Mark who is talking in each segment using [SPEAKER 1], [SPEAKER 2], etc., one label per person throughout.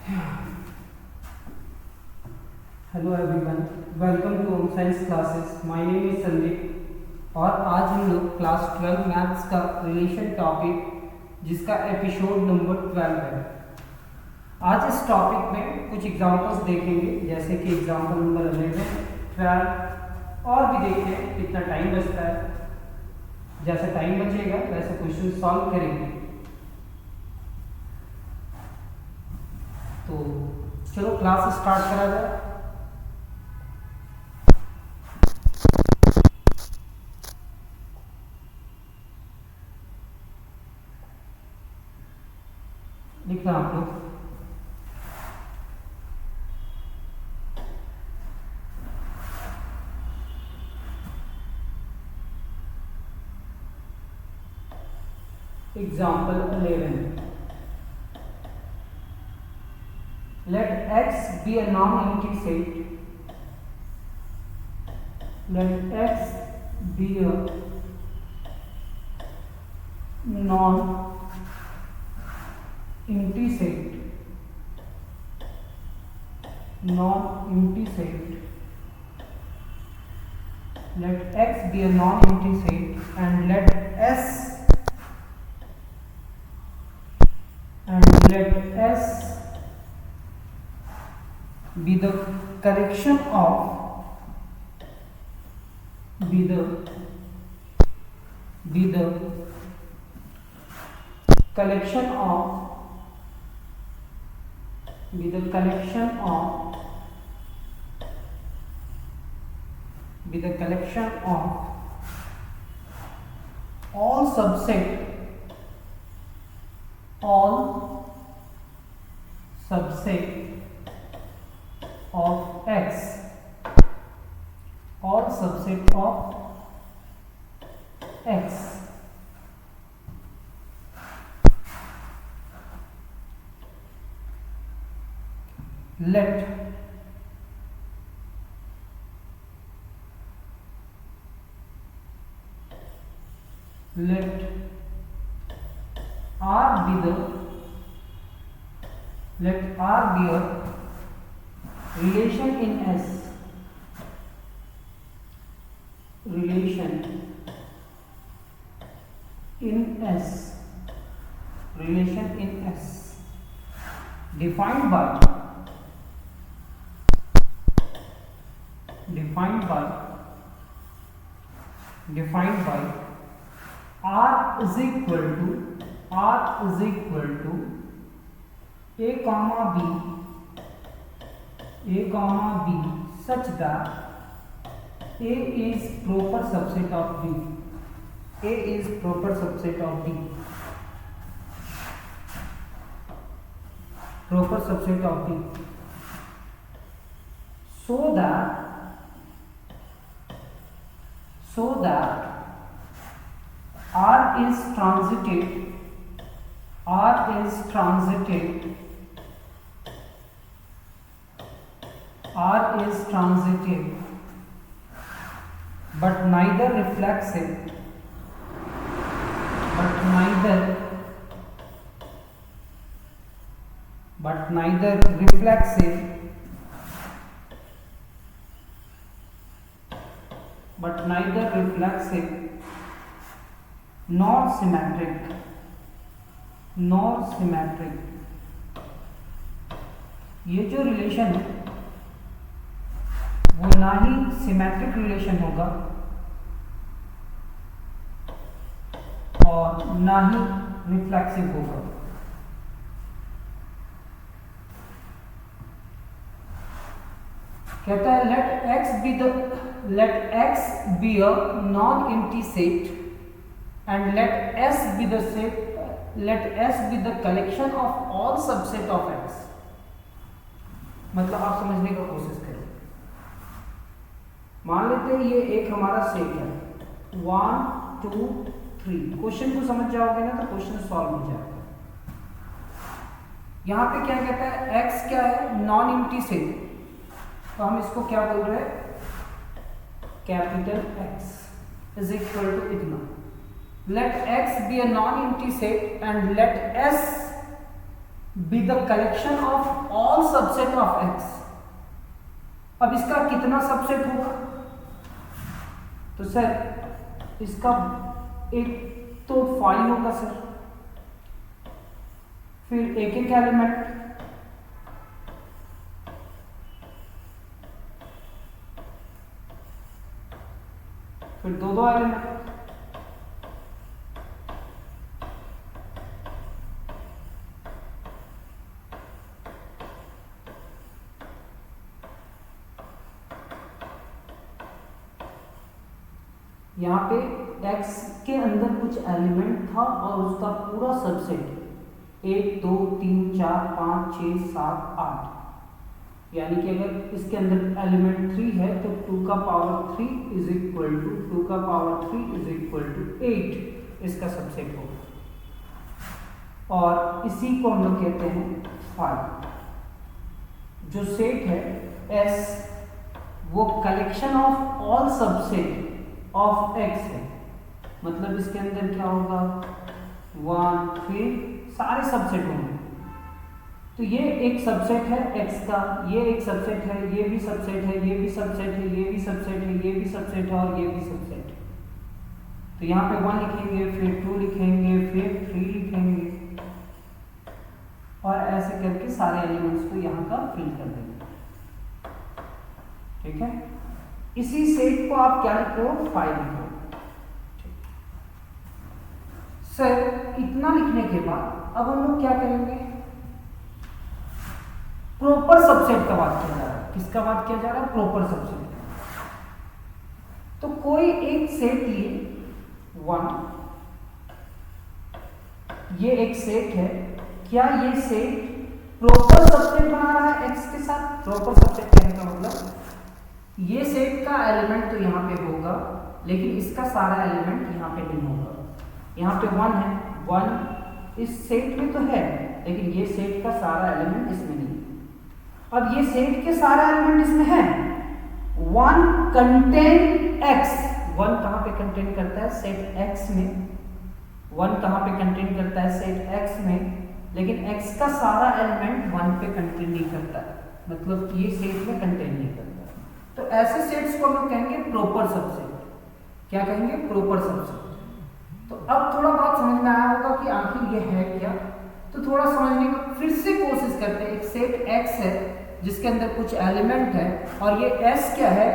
[SPEAKER 1] Hello everyone, welcome to home science classes. My name is Sandeep और आज हम लोग क्लास 12 मैथ्स का रिलेशन टॉपिक जिसका एपिसोड नंबर 12 है। आज इस टॉपिक में कुछ एग्जांपल्स देखेंगे, जैसे कि एग्जांपल नंबर 11, 12 और भी देखते हैं कितना टाइम बचता है। जैसे टाइम बचेगा वैसे क्वेश्चन सॉल्व करेंगे। तो चलो क्लास स्टार्ट करा जाए। लिखना आप लोग। Example 11, let x be a non-empty set. Let x be a non-empty set. Non-empty set. Let x be a non-empty set and let S be the collection of be the collection of be the collection of all subset of x, all subset of x. Let R be a relation in S. Relation in S defined by R is equal to A comma B such that A is proper subset of B. A is proper subset of B. Proper subset of B. So that R is transitive but neither reflexive nor symmetric. ये जो relation है वो ना ही symmetric relation होगा और ना ही reflexive होगा। कहता है let x be a non-empty set and let S be the collection of all subset of x. मतलब आप समझने का कोशिश करें। मान लेते हैं ये एक हमारा सेट है 1 2 3। क्वेश्चन को समझ जाओगे ना तो क्वेश्चन सॉल्व हो जाएगा। यहां पे क्या कहता है, x क्या है, नॉन एम्प्टी सेट, तो हम इसको क्या बोल रहे हैं, capital X is equal to इतना। Let X be a non-empty set and let S be the collection of all subset of x. अब इसका कितना सबसेट होगा? तो सर इसका एक तो 5 होगा सर, फिर एक एक एलिमेंट, फिर दो दो एलिमेंट, यहाँ पे x के अंदर कुछ एलिमेंट था और उसका पूरा सबसेट 1 2 3 4 5 6 7 8, यानी कि अगर इसके अंदर एलिमेंट 3 है तो 2 का पावर 3 इज इक्वल टू 2 का पावर 3 इज इक्वल टू 8 इसका सबसेट होगा। और इसी को हम लोग कहते हैं 5। जो सेट है S वो collection of all subset of x है, मतलब इसके अंदर क्या होगा 1 फिर सारे सबसेट होंगे। तो ये एक सबसेट है x का, ये एक सबसेट है, ये भी सबसेट है, ये भी सबसेट है, ये भी सबसेट है, ये भी सबसेट है और ये भी सबसेट है। तो यहाँ पे 1 लिखेंगे, फिर 2 लिखेंगे, फिर 3 लिखेंगे और ऐसे करके सारे एलिमेंट्स को यहाँ का फिल कर देंगे। ठीक है, इसी सेट को आप क्या लिख रहे हो 5 लिख रहे हो। सर इतना लिखने के बाद अब हम लोग क्या करेंगे, प्रॉपर सबसेट का बात किया जा रहा है। किसका बात किया जा रहा है? Proper subset. तो कोई एक सेट लिए 1, ये एक सेट है, क्या ये सेट प्रॉपर सबसेट बना रहा है x के साथ? प्रॉपर सबसेट कहने का मतलब ये सेट का एलिमेंट तो यहाँ पे होगा लेकिन इसका सारा एलिमेंट यहाँ पे नहीं होगा। यहाँ पे 1 है, 1 इस सेट में तो है लेकिन ये सेट का सारा एलिमेंट इसमें नहीं। अब ये सेट के सारा एलिमेंट इसमें है, 1 कंटेन x, 1 कहाँ पे कंटेन करता है? सेट x में। 1 कहाँ पे कंटेन करता है? सेट x में। लेकिन x का सारा एलिमेंट 1 पे कंटेन नहीं करता है, मतलब ये सेट में कंटेन नहीं करता। तो ऐसे सेट्स को हम लोग कहेंगे प्रॉपर सबसेट। क्या कहेंगे? Proper subset. तो अब थोड़ा बहुत समझ में आया होगा कि आखिर ये है क्या, तो थोड़ा समझने का फिर से कोशिश करते हैं। एक सेट x है जिसके अंदर कुछ एलिमेंट है और ये S क्या है?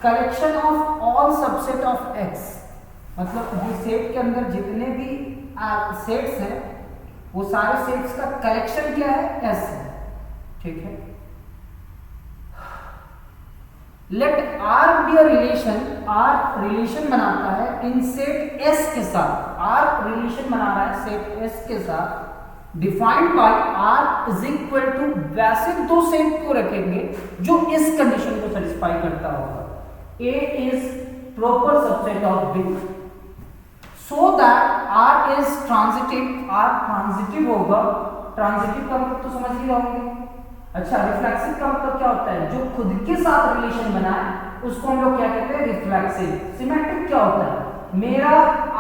[SPEAKER 1] Collection of all subset of x, मतलब ये सेट के अंदर जितने भी सेट्स हैं वो सारे सेट्स का कलेक्शन क्या है? S है। ठीक है, let R be a relation, R relation बनाता है इन सेट S के साथ। R रिलेशन बना रहा है सेट S के साथ, defined by R is equal to, वैसे दो सेट को रखेंगे जो इस कंडीशन को सेटिस्फाई करता होगा। A is proper subset of B so that R is transitive, R transitive होगा। ट्रांजिटिव का मतलब तो समझ ही रहोगे। अच्छा, रिफ्लेक्सिव का मतलब क्या होता है? जो खुद के साथ रिलेशन बनाए उसको हम लोग क्या कहते हैं? रिफ्लेक्सिव। सिमेट्रिक क्या होता है? मेरा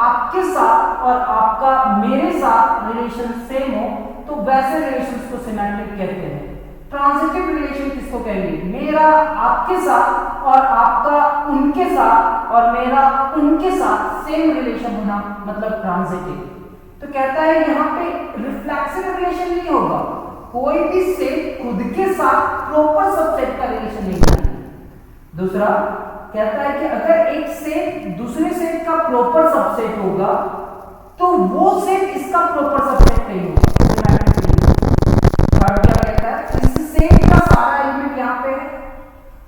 [SPEAKER 1] आपके साथ और आपका मेरे साथ रिलेशन सेम हो तो वैसे रिलेशंस को सिमेट्रिक कहते हैं। ट्रांजिटिव रिलेशन किसको कहेंगे? मेरा आपके साथ और आपका उनके साथ और मेरा उनके साथ सेम रिलेशन होना मतलब ट्रांजिटिव। तो कहता है यहाँ पे रिफ्लेक्सिव रिलेशन नहीं होगा, कोई भी सेट खुद के साथ प्रॉपर सबसेट का रिलेशन नहीं बनाएगा। दूसरा कहता है कि अगर एक सेट दूसरे सेट का प्रॉपर सबसेट होगा तो वो सेट इसका प्रॉपर सबसेट नहीं होगा। थर्ड क्या कहता है? इस सेट का सारा एलिमेंट यहाँ पे है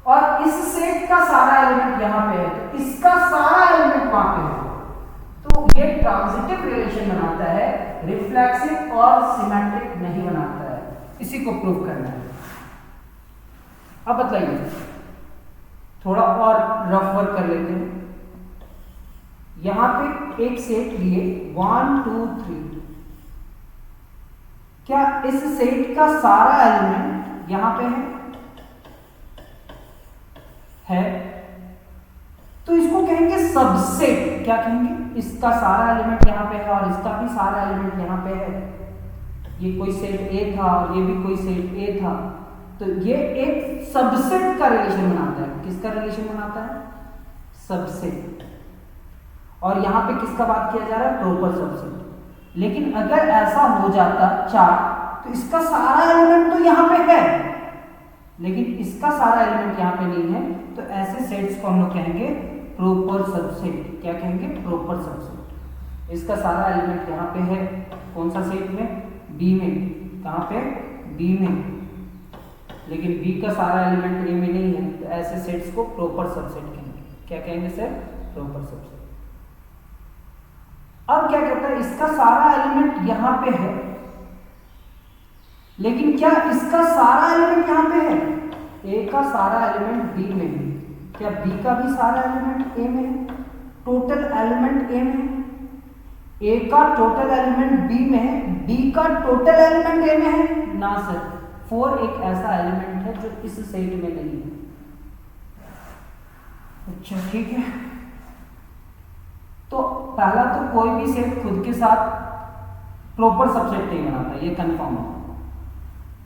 [SPEAKER 1] और इस सेट का सारा एलिमेंट यहाँ पे है तो इसका सारा एलिमेंट वहां पे है। तो ये ट्रांजिटिव रिलेशन बनाता है, रिफ्लेक्सिव और सिमेट्रिक नहीं बनाता है। इसी को प्रूव करना है। अब बताइए, थोड़ा और रफ वर्क कर लेते हैं। यहां पे एक सेट लिए 1 2 3, क्या इस सेट का सारा एलिमेंट यहां पे है? तो इसको कहेंगे सबसेट। क्या कहेंगे? इसका सारा एलिमेंट यहां पे है और इसका भी सारा एलिमेंट यहां पे है ये कोई सेट ए था और ये भी कोई सेट ए था, तो ये एक सबसेट का रिलेशन बनाता है। किसका रिलेशन बनाता है? सबसेट। और यहाँ पे किसका बात किया जा रहा है? Proper subset. लेकिन अगर ऐसा हो जाता चार्ट, तो इसका सारा एलिमेंट तो यहाँ पे है, लेकिन इसका सारा एलिमेंट यहाँ पे नहीं है, तो ऐसे सेट्स को हम लोग कहेंगे प्रॉपर सबसेट। क्या कहेंगे? Proper subset. इसका सारा एलिमेंट यहाँ पे है, कौन सा सेट में? बी में। कहाँ पे? बी में। लेकिन बी का सारा एलिमेंट ए में नहीं है, तो ऐसे सेट्स को प्रॉपर सबसेट कहेंगे। क्या कहेंगे सर? Proper subset. अब क्या कहता है? इसका सारा एलिमेंट यहाँ पे है, लेकिन क्या इसका सारा एलिमेंट यहाँ पे है? ए का सारा एलिमेंट बी में है, क्या बी का भी सारा एलिमेंट ए में है? टोटल एलिमेंट ए में है। ए का टोटल एलिमेंट बी में है, बी का टोटल एलिमेंट ए में है? ना सर, 4 एक ऐसा एलिमेंट है जो इस सेट में नहीं है। अच्छा ठीक है, तो पहला तो कोई भी सेट खुद के साथ प्रॉपर सबसेट नहीं बनाता, ये कंफर्म है।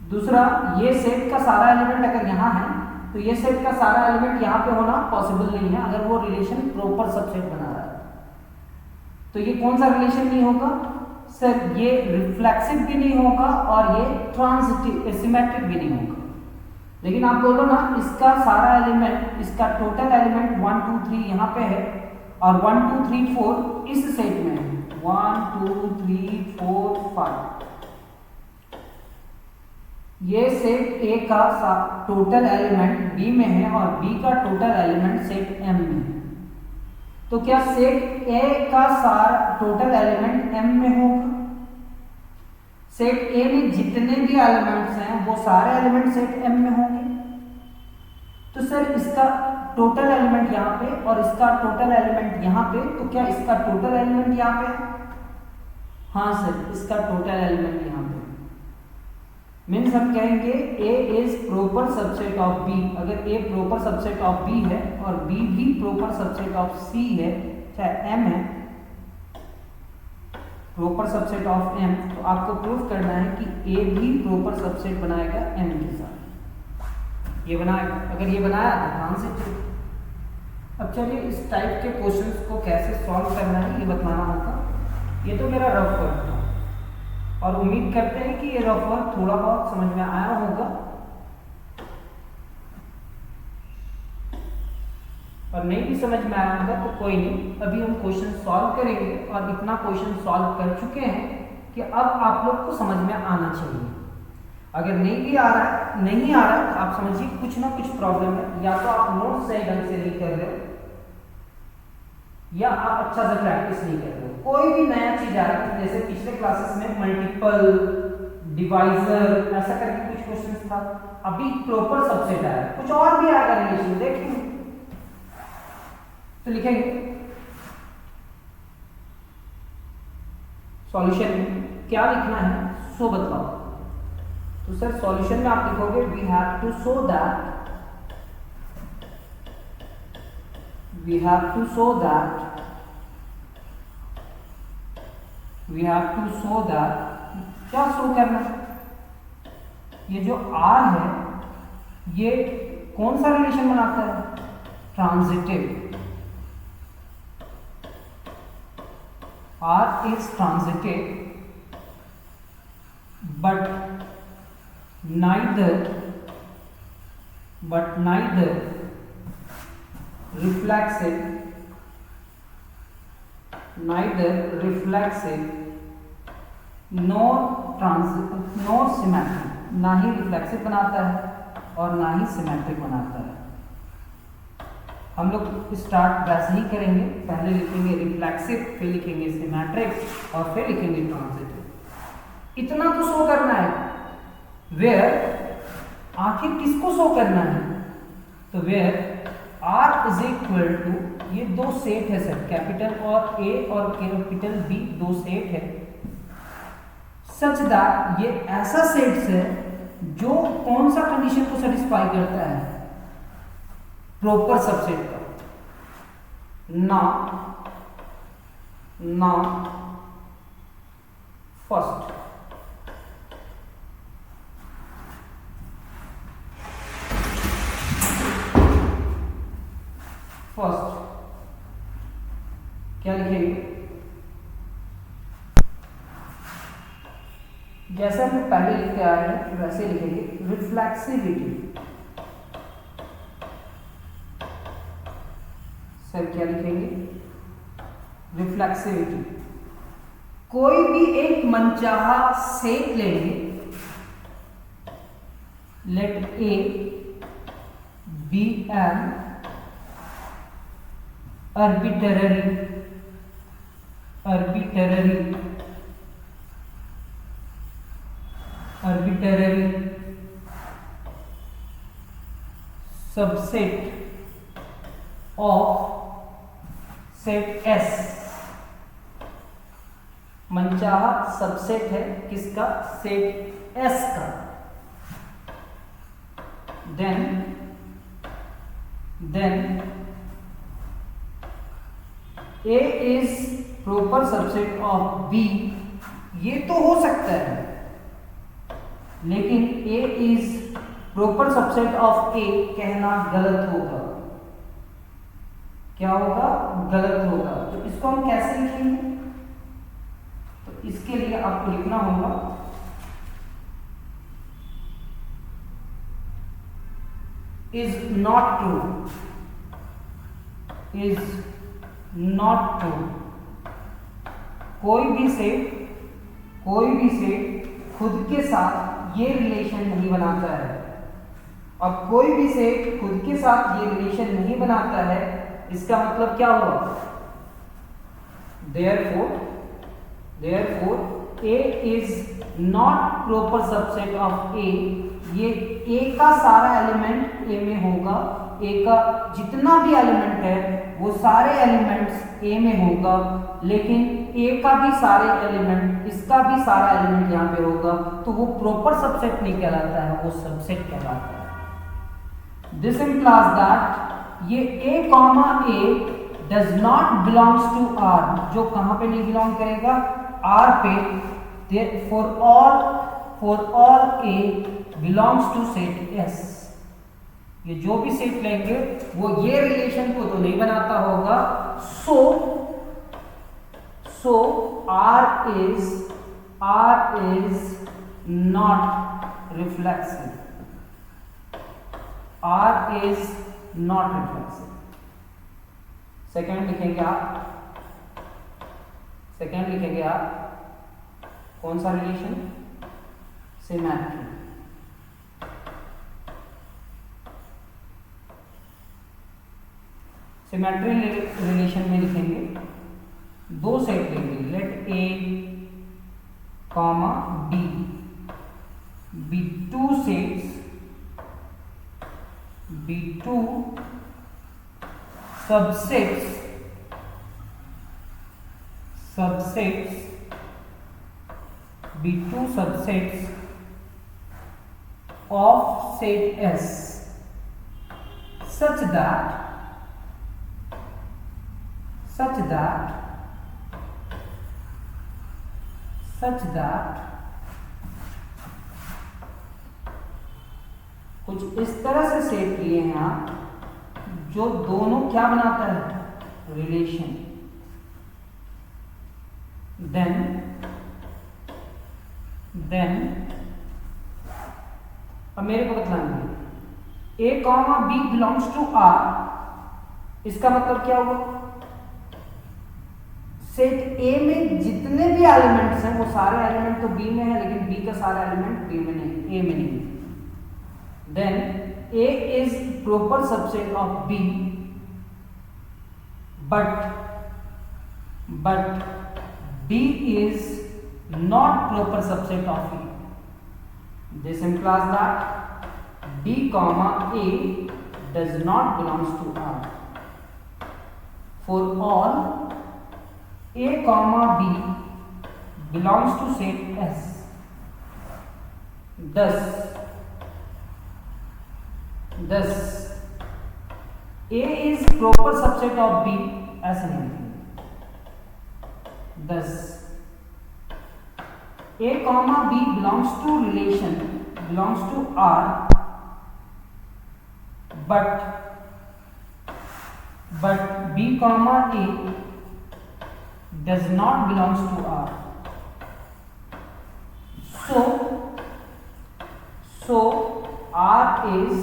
[SPEAKER 1] दूसरा, ये सेट का सारा एलिमेंट अगर यहाँ है, तो ये सेट का सारा एलिमेंट यहाँ पे होना पॉसिबल नहीं है अगर वो रिलेशन प्रॉपर सबसेट बना रहा है। तो ये कौन सा रिलेशन नहीं होगा सर? ये रिफ्लेक्सिव भी नहीं होगा और ये ट्रांजिटिव सिमेट्रिक भी नहीं होगा। लेकिन आप बोलो ना, इसका सारा एलिमेंट, इसका टोटल एलिमेंट 1 2 3 यहाँ पे है और 1 2 3 4 इस सेट में है। 1 2 3 4 5 ये सेट ए का टोटल एलिमेंट बी में है और बी का टोटल एलिमेंट सेट एम में है। तो क्या सेट ए का सारा टोटल एलिमेंट एम में होगा? सेट ए में जितने भी एलिमेंट्स हैं वो सारे एलिमेंट सेट एम में होंगे। तो सर इसका टोटल एलिमेंट यहाँ पे और इसका टोटल एलिमेंट यहाँ पे, तो क्या इसका टोटल एलिमेंट यहाँ पे है? हाँ सर, इसका टोटल एलिमेंट यहाँ पे। मीन्स हम कहेंगे A is proper subset of B। अगर A proper subset of B है और B भी प्रॉपर सबसेट ऑफ C है, चाहे M है प्रॉपर सबसेट ऑफ M, तो आपको प्रूफ करना है कि A भी प्रॉपर सबसेट बनाएगा M के साथ। ये बनाएगा, अगर ये बनाया तो ध्यान से चलिए। अब चलिए इस टाइप के क्वेश्चंस को कैसे सॉल्व करना है ये बताना होगा। ये तो मेरा रफ वर्क था और उम्मीद करते हैं कि ये रफ वर्क थोड़ा बहुत समझ में आया होगा, और नहीं भी समझ में आया होगा तो कोई नहीं, अभी हम क्वेश्चन सॉल्व करेंगे और इतना क्वेश्चन सॉल्व कर चुके हैं कि अब आप लोग को समझ में आना चाहिए। अगर नहीं भी आ रहा है तो आप समझिए कुछ ना कुछ प्रॉब्लम है, या तो आप नोट्स सही ढंग से नहीं कर रहे हो या आप अच्छा से प्रैक्टिस नहीं कर रहे हो। कोई भी नया चीज आ रहा है, जैसे पिछले क्लासेस में मल्टीपल डिवाइजर ऐसा करके कुछ क्वेश्चन था, अभी प्रॉपर सबसेट आया, कुछ और भी आएगा रिलेशन, देखेंगे तो लिखेंगे सॉल्यूशन में क्या लिखना है सो बताओ। तो सर सॉल्यूशन में आप लिखोगे we have to show that we have to show that क्या शो करना है? ये जो R है ये कौन सा रिलेशन बनाता है? Transitive. R is transitive but neither reflexive nor symmetric, ना ही रिफ्लेक्सिव बनाता है और ना ही सिमेट्रिक बनाता है। हम लोग स्टार्ट वैसे ही करेंगे, पहले लिखेंगे रिफ्लेक्सिव, फिर लिखेंगे सिमेट्रिक और फिर लिखेंगे ट्रांजिटिव। इतना तो शो करना है। वेयर आखिर किसको शो करना है? तो where R is equal to, ये दो सेट है सर, कैपिटल और A और कैपिटल B दो सेट है, सच दैट ये ऐसा सेट्स है जो कौन सा कंडीशन को सेटिस्फाई करता है? प्रॉपर सबसेट का। ना फर्स्ट फर्स्ट क्या लिखेंगे, जैसा हम पहले लिखते आए हैं वैसे लिखेंगे, रिफ्लेक्सिविटी। सर क्या लिखेंगे, रिफ्लेक्सिविटी। कोई भी एक मनचाहा सेक लेंगे, let A be an arbitrary subset of set S। मनचाहा सबसेट है किसका, सेट S का। then A is proper subset of B। ये तो हो सकता है, लेकिन A is proper subset of A कहना गलत होगा। क्या होगा, गलत होगा। तो इसको हम कैसे लिखेंगे, तो इसके लिए आपको लिखना होगा is not true। कोई भी सेट खुद के साथ ये रिलेशन नहीं बनाता है। अब कोई भी सेट खुद के साथ ये रिलेशन नहीं बनाता है, इसका मतलब क्या हुआ, therefore A is not proper subset of A। ये A का सारा एलिमेंट A में होगा, A का जितना भी एलिमेंट है वो सारे एलिमेंट्स A में होगा, लेकिन A का भी सारे एलिमेंट, इसका भी सारा एलिमेंट यहाँ पे होगा, तो वो प्रॉपर सबसेट नहीं कहलाता है, वो सबसेट कहलाता है। दिस इम्प्लाइज दैट ये A comma A does not belongs to R। जो कहाँ पे नहीं बिलोंग करेगा, R पे। For all A belongs to set S। ये जो भी सेट लेंगे वो ये रिलेशन को तो नहीं बनाता होगा। सो R is not reflexive। R is not reflexive। Second लिखेंगे आप, कौन सा रिलेशन, सिमेट्री। सिमेट्री रिलेशन में लिखेंगे, दो सेट लेंगे, let A comma B be two sets, be two subsets be two subsets of set S such that कुछ इस तरह से सेट लिए हैं आप, जो दोनों क्या बनाता है, रिलेशन। देन अब मेरे को बतलाएंगे, A comma B belongs to R। इसका मतलब क्या होगा, सेट A में जितने भी एलिमेंट्स हैं वो सारे एलिमेंट तो B में है, लेकिन B का सारा एलिमेंट A में नहीं है। Then A is proper subset of B, but B is not proper subset of A। This implies that B comma A does not belongs to R। For all A comma B belongs to set S, thus A is proper subset of B। ऐसे नहीं, thus A comma B belongs to relation, belongs to R, but but B comma A does not belongs to R. So R is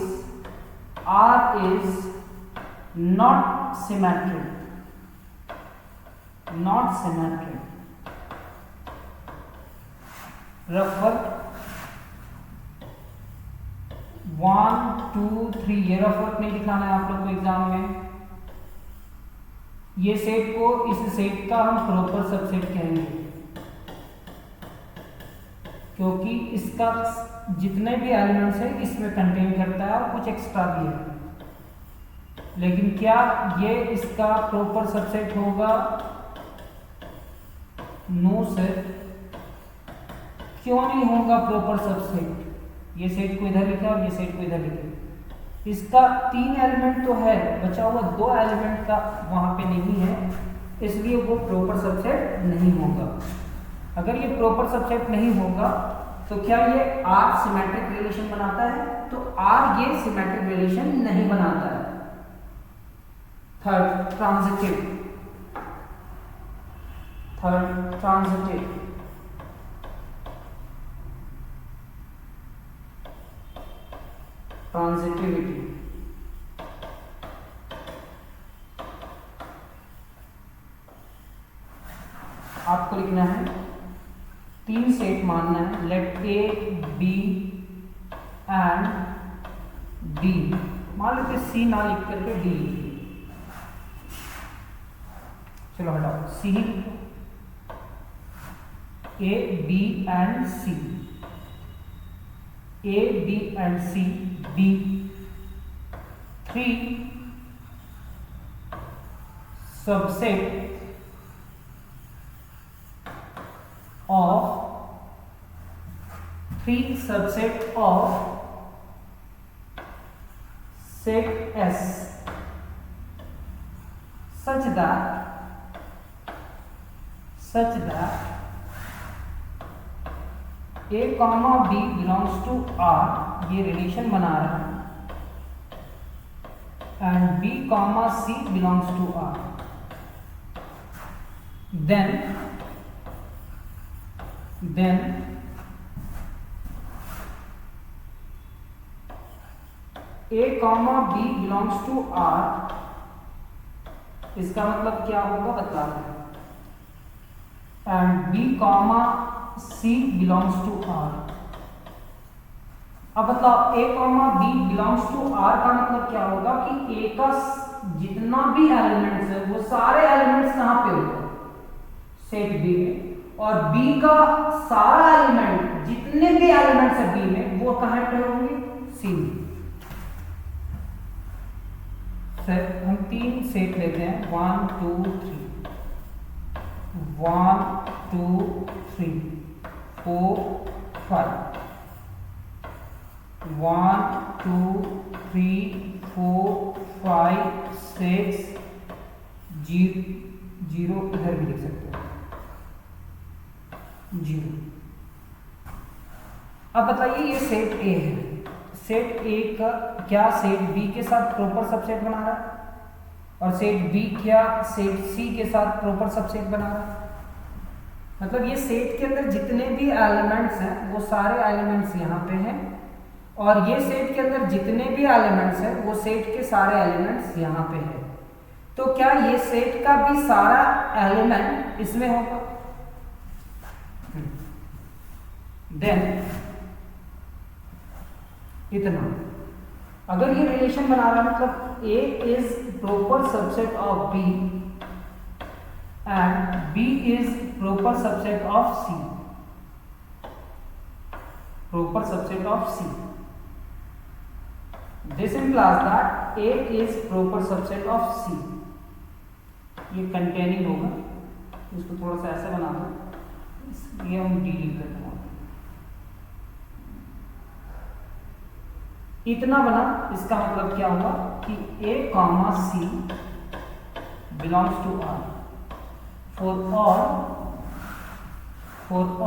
[SPEAKER 1] not symmetric. Refer 1 2 3, ये rough work नहीं दिखाना है आप लोग को exam में। ये सेट को, इस सेट का हम प्रॉपर सबसेट कहेंगे, क्योंकि इसका जितने भी एलिमेंट्स है इसमें कंटेन करता है और कुछ एक्स्ट्रा भी है। लेकिन क्या ये इसका प्रॉपर सबसेट होगा? No sir. क्यों नहीं होगा प्रॉपर सबसेट? ये सेट को इधर लिखा और ये सेट को इधर लिखा, इसका 3 एलिमेंट तो है, बचा हुआ 2 एलिमेंट का वहां पे नहीं है, इसलिए वो प्रॉपर सबसेट नहीं होगा। अगर ये प्रॉपर सबसेट नहीं होगा तो क्या ये R सिमेट्रिक रिलेशन बनाता है? तो R ये सिमेट्रिक रिलेशन नहीं बनाता है। Third transitive, transitivity. आपको लिखना है 3 सेट मानना है, let A B and D, मान लेते C ना लिख करके D लिखिए। चलो हटाओ, C A B and C, A B and C B, 3 subset of set S such that A comma B belongs to R, ये रिलेशन बना रहा है, and B comma C belongs to R, then A comma B belongs to R, इसका मतलब क्या होगा बता रहे हैं, and B comma C belongs to R। अब बताओ A comma B belongs to R का मतलब क्या होगा कि A का जितना भी एलिमेंट्स है वो सारे एलिमेंट्स कहाँ पे होंगे? सेट B में, और B का सारा एलिमेंट, जितने भी एलिमेंट्स है B में, वो कहाँ पे होंगे? C में। सर हम 3 सेट लेते हैं, 1 2 3, 1 2 3 4 5, 1 2 3 4 5 6 0, इधर भी लिख सकते हैं 0। अब बताइए ये सेट A है, सेट A का क्या सेट B के साथ प्रॉपर सबसेट बना रहा है, और सेट B क्या सेट C के साथ प्रॉपर सबसेट बना रहा है? मतलब ये सेट के अंदर जितने भी एलिमेंट्स हैं वो सारे एलिमेंट्स यहाँ पे हैं, और ये सेट के अंदर जितने भी एलिमेंट्स हैं वो सेट के सारे एलिमेंट्स यहाँ पे हैं। तो क्या ये सेट का भी सारा एलिमेंट इसमें होगा? देन इतना, अगर ये रिलेशन बना रहा है मतलब A is proper subset of B and B is proper subset of C, proper subset of C, this implies that A is proper subset of C। ये कंटेनिंग होगा, इसको थोड़ा सा ऐसा बना दो, ये हम D लिख लेते हैं, इतना बना। इसका मतलब क्या हुआ कि A comma C belongs to R for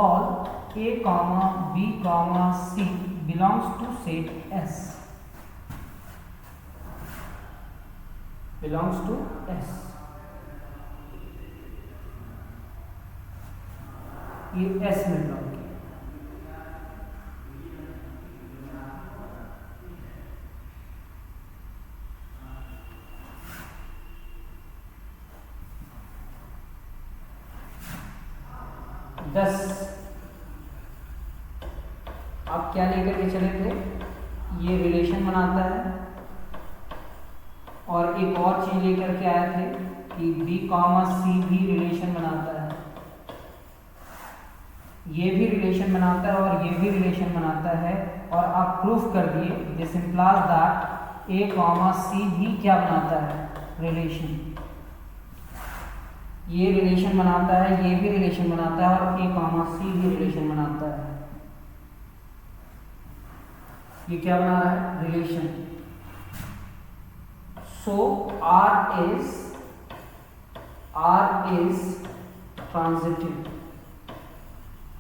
[SPEAKER 1] all A comma B comma C belongs to set S। Belongs to S. ये एस में बिलोंग किया। दस आप क्या लेकर के चले थे, ये रिलेशन बनाता है, और एक और चीज लेकर के आए थे कि बी कॉमा सी भी रिलेशन बनाता है, ये भी रिलेशन बनाता है और ये भी रिलेशन बनाता है, और आप प्रूफ कर दिए this implies that A comma C भी क्या बनाता है, रिलेशन। ये रिलेशन बनाता है, ये भी रिलेशन बनाता है, और ए कॉमा सी भी रिलेशन बनाता है। ये क्या बना रहा है, relation. So R is transitive,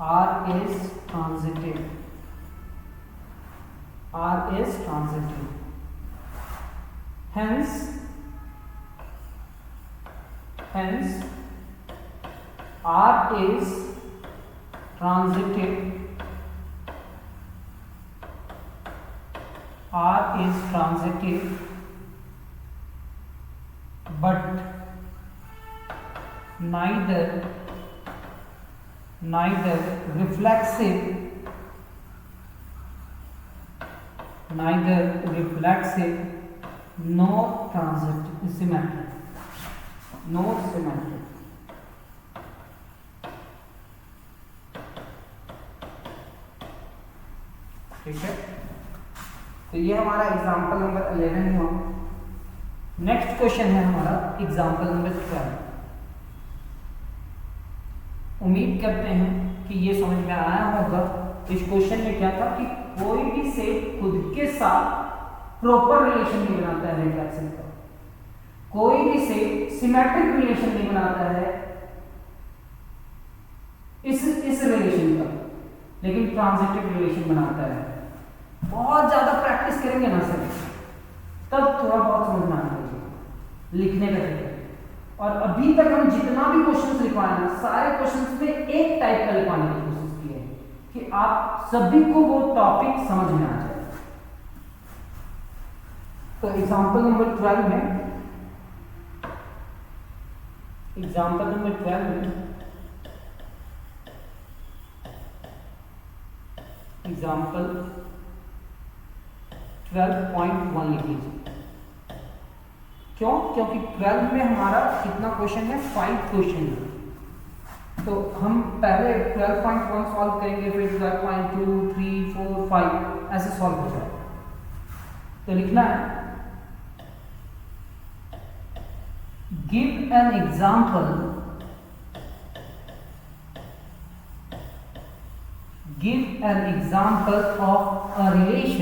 [SPEAKER 1] R is transitive, hence R is transitive, but neither reflexive nor transitive, symmetric। ठीक है, तो ये हमारा एग्जाम्पल नंबर 11 हुआ। नेक्स्ट क्वेश्चन है हमारा एग्जाम्पल नंबर 12। उम्मीद करते हैं कि ये समझ में आया होगा। इस क्वेश्चन में क्या था कि कोई भी सेट खुद के साथ प्रॉपर रिलेशन नहीं बनाता है रिफ्लेक्सिव का, कोई भी सेट सिमेट्रिक रिलेशन नहीं बनाता है इस रिलेशन का, लेकिन ट्रांजिटिव रिलेशन बनाता है। बहुत ज्यादा प्रैक्टिस करेंगे ना सर, तब थोड़ा बहुत समझ में आना चाहिए लिखने का तरीका। और अभी तक हम जितना भी क्वेश्चंस लिखवाए ना, सारे क्वेश्चंस में एक टाइप का लिखवाने की कोशिश की है कि आप सभी को वो टॉपिक समझ में आ जाए। तो एग्जांपल नंबर 12 में, एग्जांपल 12.1 लिख लीजिए। क्यों? क्योंकि 12 में हमारा कितना क्वेश्चन है, 5 क्वेश्चन है। तो हम पहले 12.1 सॉल्व करेंगे, फिर 12.2, 3, 4, 5 ऐसे सॉल्व हो जाए। तो लिखना है, give an example, of a relation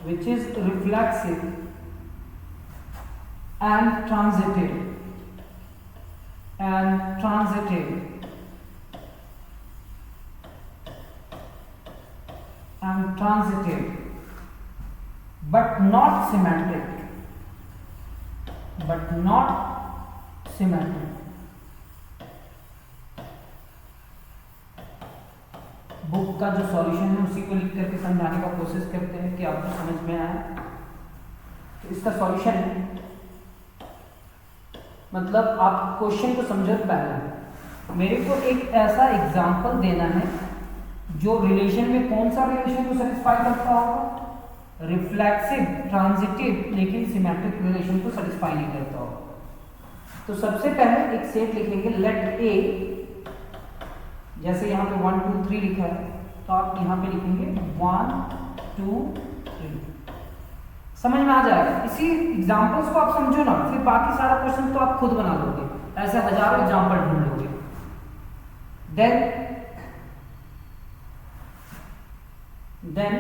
[SPEAKER 1] which is reflexive and transitive but not symmetric, book का जो सॉल्यूशन है उसी को लिख करके समझाने का कोशिश करते हैं कि आपको समझ में आए। तो इसका सॉल्यूशन है, मतलब आप क्वेश्चन को समझो। पहले मेरे को एक ऐसा एग्जांपल देना है जो रिलेशन में, कौन सा रिलेशन को सेटिस्फाई करता होगा, रिफ्लेक्सिव, ट्रांजिटिव, लेकिन सिमेट्रिक रिलेशन को सेटिस्फाई नहीं करता होगा। तो सबसे पहले एक सेट लिखेंगे, लेट ए, जैसे यहाँ पे 1 2 3 लिखा है, तो आप यहाँ पे लिखेंगे 1 2 3। समझ में आ जाएगा। इसी एग्जांपल्स को आप समझो ना, फिर बाकी सारा क्वेश्चन तो आप खुद बना लोगे, ऐसे हजारों एग्जांपल ढूंढ लोगे। देन देन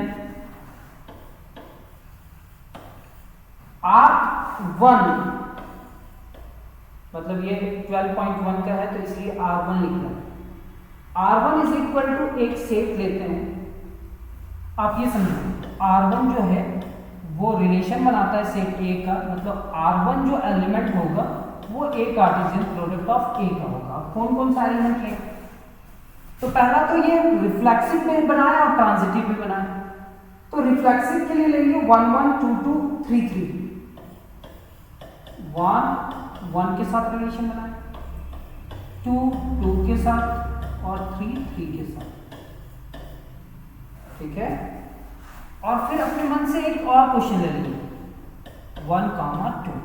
[SPEAKER 1] R1, मतलब ये 12.1 का है तो इसलिए R1 लिख रहा है। R1 इज इक्वल टू एक सेट लेते हैं, आप ये समझो R1 जो है वो रिलेशन बनाता है सेट A का, मतलब R1 जो एलिमेंट होगा वो A Cartesian product of A का होगा। कौन कौन सा एलिमेंट है? तो पहला तो ये रिफ्लेक्सिव में बनाया और ट्रांजिटिव में बनाया। तो रिफ्लेक्सिव के लिए लेंगे 1 1 2 2 3 3, 1 1 के साथ रिलेशन बनाए, 2 2 के साथ और 3 3 के साथ, ठीक है। और फिर अपने मन से एक और क्वेश्चन ले लेंगे 1 2।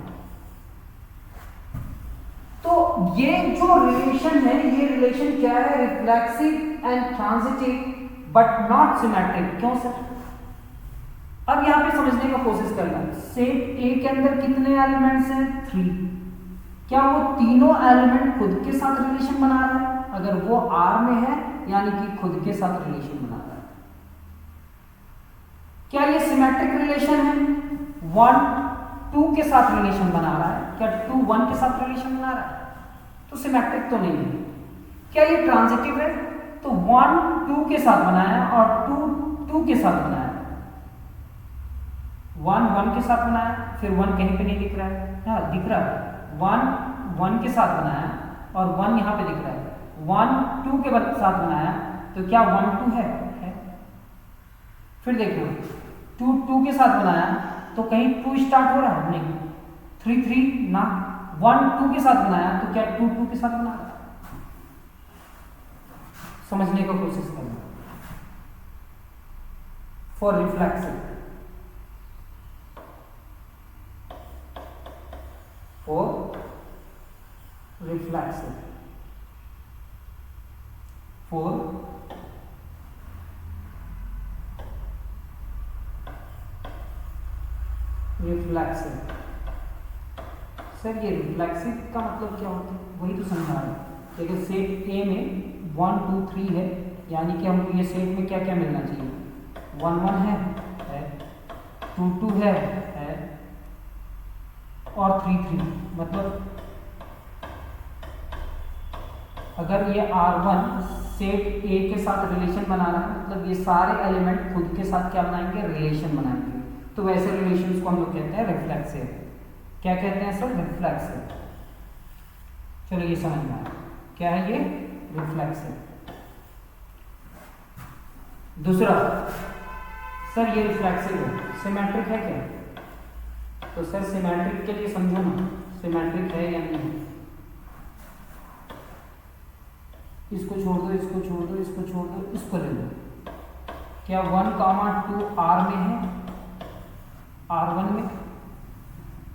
[SPEAKER 1] तो ये जो रिलेशन है, ये रिलेशन क्या है? Reflexive and transitive but not symmetric. क्यों सर? अब यहां पे समझने का कोशिश करना, सेट ए के अंदर कितने एलिमेंट्स हैं? 3। क्या वो तीनों एलिमेंट खुद के साथ रिलेशन बना रहा है? अगर वो आर में है यानी कि खुद के साथ रिलेशन बना रहा है। क्या ये सिमेट्रिक रिलेशन है? 1 2 के साथ रिलेशन बना रहा है? क्या 2 1 के साथ रिलेशन बना रहा है? तो सिमेट्रिक तो नहीं है। क्या ये ट्रांजिटिव है? तो 1 2 के साथ बनाया और 2 2 के साथ बनाया, 1 1 के साथ बनाया, फिर 1 कहीं पे नहीं दिख रहा है, हाँ दिख रहा है, 1 1 के साथ बनाया और 1 यहाँ पे दिख रहा है, 1 2 के साथ बनाया, तो क्या 1 2 है? फिर देखो 2 2 के साथ बनाया तो कहीं 2 स्टार्ट हो रहा है? नहीं। 3 3 ना, 1 2 के साथ बनाया तो क्या 2 2 के साथ बना रहा है? समझने का कोशिश करना। For reflexive, for reflexive, for reflexive. Sir ये रिफ्लेक्सिव का मतलब क्या होता है? वही तो समझा रहे हैं। देखिए सेट ए में 1 2 3 है, यानी कि हमको ये सेट में क्या क्या मिलना चाहिए? 1 1 है 2 2 है और 3 3। मतलब अगर ये R1 सेट ए के साथ रिलेशन बना रहा है, मतलब ये सारे एलिमेंट खुद के साथ क्या बनाएंगे? रिलेशन बनाएंगे। तो वैसे रिलेशंस को हम लोग कहते हैं रिफ्लेक्सिव। क्या कहते हैं सर? रिफ्लेक्सिव। चलो ये समझ में आया क्या है ये रिफ्लेक्सिव। दूसरा, सर ये रिफ्लेक्सिव है, सिमेट्रिक है क्या? तो सर सिमेट्रिक के लिए समझो ना, सिमेट्रिक है या नहीं? इसको छोड़ दो, इसको छोड़ दो, इसको छोड़ दो, इसको ले लो। क्या 1 2 आर में है? R1 में?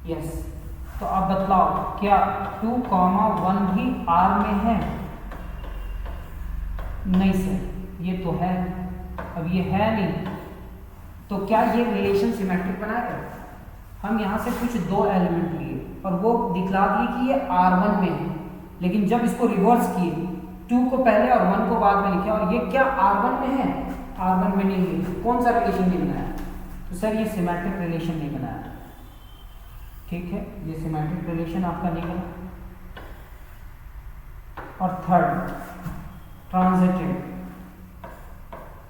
[SPEAKER 1] यस। तो अब बतलाओ क्या 2 1 भी R में है? नहीं सर, ये तो है, अब ये है नहीं, तो क्या ये रिलेशन सिमेट्रिक बनाएगा? हम यहाँ से कुछ 2 एलिमेंट लिए और वो दिखला दिए कि ये R1 में है, लेकिन जब इसको रिवर्स किए, 2 को पहले और 1 को बाद में लिखे, और ये क्या R1 में है? R1 में नहीं है। कौन सा रिलेशन नहीं बनाया? तो सर ये सिमेट्रिक रिलेशन नहीं बनाया। ठीक है, ये सिमेट्रिक रिलेशन आपका नहीं बना। और थर्ड, ट्रांजिटिव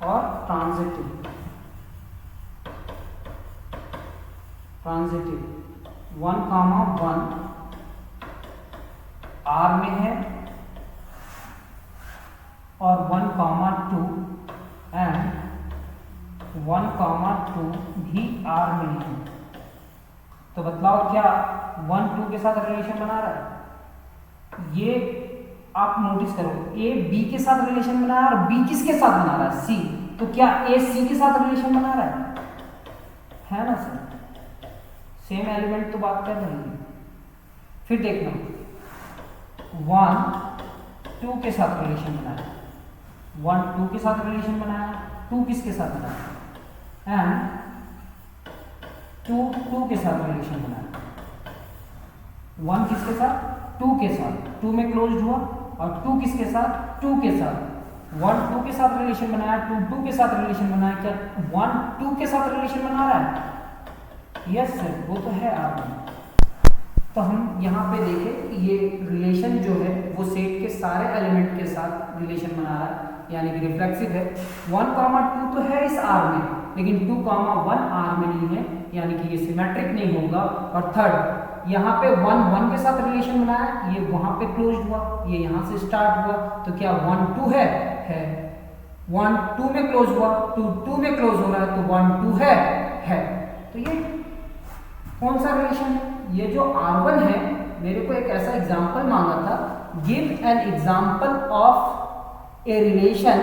[SPEAKER 1] और ट्रांजिटिव। 1 1 R में है और 1 2 एंड 1 2 भी R में है। तो बतलाओ क्या 1 2 के साथ रिलेशन बना रहा है? ये आप नोटिस करो, A B के साथ रिलेशन बना रहा है और B किसके साथ बना रहा है? C। तो क्या A C के साथ रिलेशन बना रहा है ना सर? सेम एलिमेंट तो बात कर रहे हैं। फिर देखना 1 2 के साथ रिलेशन बनाया, 1 2 के साथ रिलेशन बनाया, 2 किसके साथ बनाया? एंड 2 2 के साथ रिलेशन बनाया, 1 किसके साथ? 2 के साथ, 2 में क्लोज्ड हुआ, और 2 किसके साथ? 2 के साथ, 1 2 के साथ रिलेशन बनाया, 2 2 के साथ रिलेशन बनाया, क्या 1 2 के साथ रिलेशन बना रहा है? यस सर, वो तो है R1। तो हम यहाँ पे देखें कि ये रिलेशन जो है वो सेट के सारे एलिमेंट के साथ रिलेशन बना रहा है, यानी कि रिफ्लेक्सिव है। 1, 2 तो है इस R में, लेकिन 2, 1 R में नहीं है, यानी कि ये सिमेट्रिक नहीं होगा। और थर्ड, यहाँ पे 1 1 के साथ रिलेशन बनाया, ये वहां पे क्लोज हुआ, ये यहाँ से स्टार्ट हुआ, तो क्या 1 2 है? 1 2 में क्लोज हुआ, 2 2 में क्लोज हो रहा है, तो 1 2 है। तो ये कौन सा रिलेशन है? ये जो R1 है, मेरे को एक ऐसा एग्जांपल मांगा था, give an example of a relation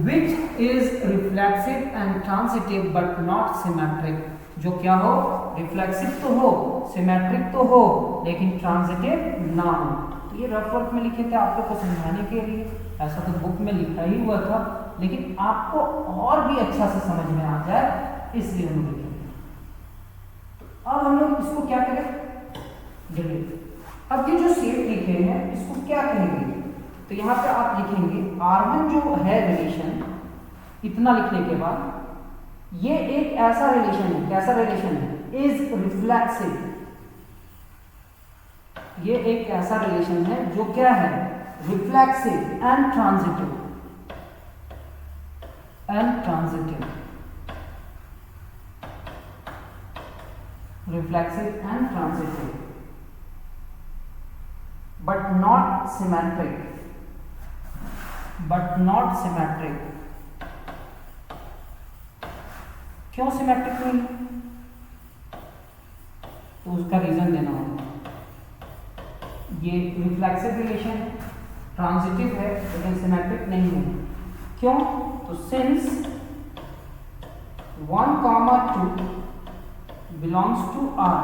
[SPEAKER 1] which is reflexive and transitive but not symmetric. जो क्या हो? रिफ्लेक्सिव तो हो, सिमेट्रिक तो हो, लेकिन ट्रांजिटिव ना हो। तो ये रफ वर्क में लिखे थे आप लोग को समझाने के लिए, ऐसा तो बुक में लिखा ही हुआ था, लेकिन आपको और भी अच्छा से समझ में आ जाए इसलिए हम लिखे। अब हम लोग इसको क्या करें? डिलीट। अब ये जो सेट लिखे हैं इसको क्या कहेंगे? तो यहाँ पे आप लिखेंगे R1 जो है रिलेशन, इतना लिखने के बाद ये एक ऐसा रिलेशन है, कैसा रिलेशन है? Is reflexive. ये एक ऐसा रिलेशन है जो क्या है? Reflexive and transitive. Reflexive and transitive, but not symmetric. क्यों सिमेट्रिक नहीं? तो उसका रीजन देना होगा। ये रिफ्लेक्सिव रिलेशन है, ट्रांजिटिव है, लेकिन सिमेट्रिक नहीं है। क्यों? तो since 1, 2 belongs to R,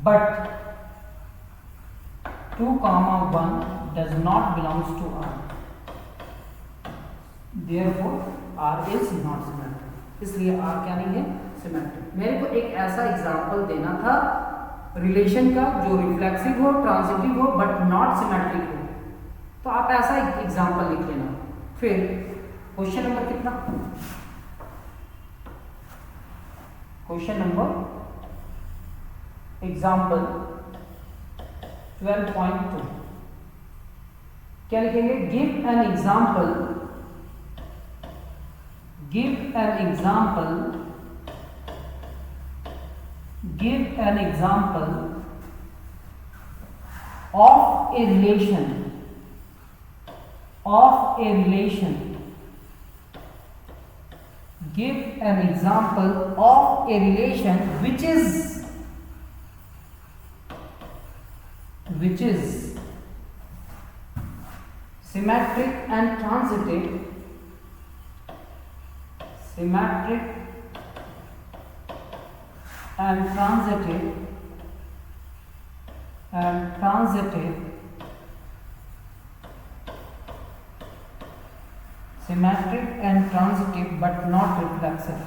[SPEAKER 1] but 2, 1 does not belongs to R. Therefore, R is not symmetric. इसलिए R क्या नहीं है? सिमेट्रिक। मेरे को एक ऐसा एग्जांपल देना था रिलेशन का जो रिफ्लेक्सिव हो, ट्रांजिटिव हो, बट नॉट सिमेट्रिक हो। तो आप ऐसा एक एग्जांपल लिख लेना। फिर क्वेश्चन नंबर कितना? क्वेश्चन नंबर एग्जाम्पल 12.2 क्या लिखेंगे? Give an example of a relation give an example of a relation which is symmetric and transitive but not reflexive.